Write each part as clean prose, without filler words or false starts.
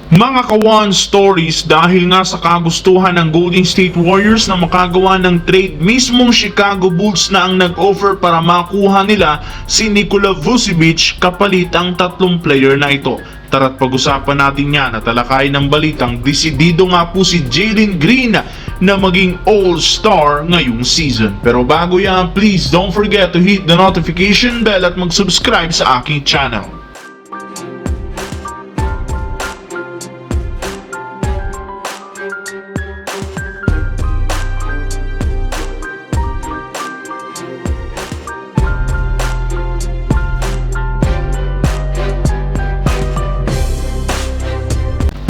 Mga ka-One Stories, dahil nga sa kagustuhan ng Golden State Warriors na makagawa ng trade, mismong Chicago Bulls na ang nag-offer para makuha nila si Nikola Vucevic kapalit ang tatlong player na ito. Tara't pag-usapan natin yan at talakayin ng balitang desidido nga po si Jalen Green na maging All-Star ngayong season. Pero bago yan, please don't forget to hit the notification bell at mag-subscribe sa aking channel.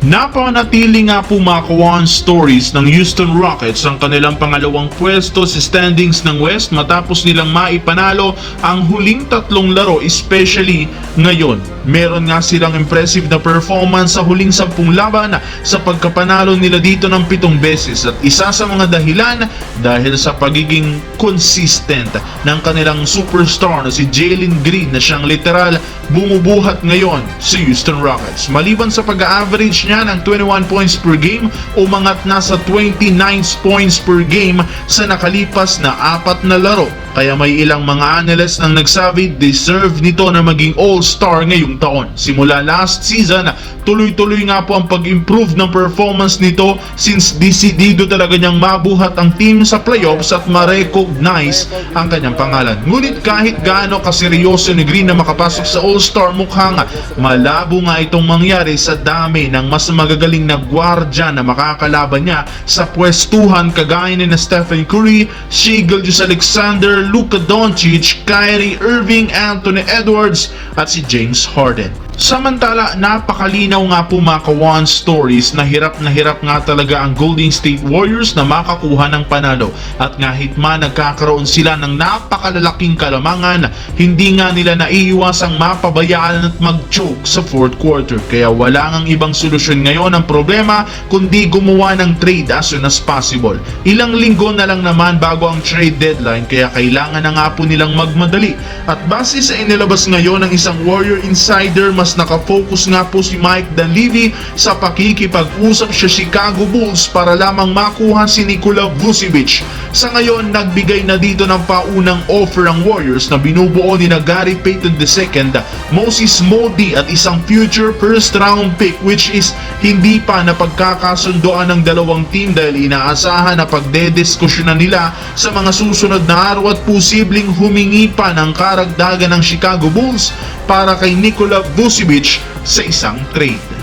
Napanatili nga po mga ka-One Stories ng Houston Rockets ang kanilang pangalawang pwesto sa standings ng West matapos nilang maipanalo ang huling tatlong laro, especially ngayon. Meron nga silang impressive na performance sa huling 10 laban sa pagkapanalo nila dito ng 7 beses at isa sa mga dahilan dahil sa pagiging consistent ng kanilang superstar na si Jalen Green na siyang literal bumubuhat ngayon sa Houston Rockets. Maliban sa pag-average niya ng 21 points per game, umangat na sa 29 points per game sa nakalipas na 4 na laro. Kaya may ilang mga analysts nang nagsabi deserve nito na maging all-star ngayong taon. Simula last season, tuloy-tuloy nga po ang pag-improve ng performance nito since desidido talaga niyang mabuhat ang team sa playoffs at ma-recognize ang kanyang pangalan. Ngunit kahit gaano kaseryoso ni Green na makapasok sa all-star, mukhang malabo nga itong mangyari sa dami ng mas magagaling na gwardya na makakalaban niya sa pwestuhan kagaya ni na Stephen Curry, Shai Gilgeous-Alexander, Luka Doncic, Kyrie Irving, Anthony Edwards at si James Harden. Samantala, napakalinaw nga po mga ka-One Stories na hirap nga talaga ang Golden State Warriors na makakuha ng panalo at kahit man nagkakaroon sila ng napakalalaking kalamangan, hindi nga nila naiiwasang mapabayaan at mag-choke sa fourth quarter. Kaya wala ngang ibang solusyon ngayon ang problema kundi gumawa ng trade as soon as possible. Ilang linggo na lang naman bago ang trade deadline kaya kailangan na nga po nilang magmadali. At base sa inilabas ngayon ng isang Warrior insider, mas nakafocus nga po si Mike Dunleavy sa pakikipag-usap sa Chicago Bulls para lamang makuha si Nikola Vucevic. Sa ngayon, nagbigay na dito ng paunang offer ang Warriors na binubuo ni na Gary Payton II, Moses Moody at isang future first round pick, which is hindi pa napagkakasundoan ng dalawang team dahil inaasahan na pagdediskusyonan nila sa mga susunod na araw at posibleng humingi pa ng karagdagan ng Chicago Bulls para kay Nikola Vucevic sa isang trade.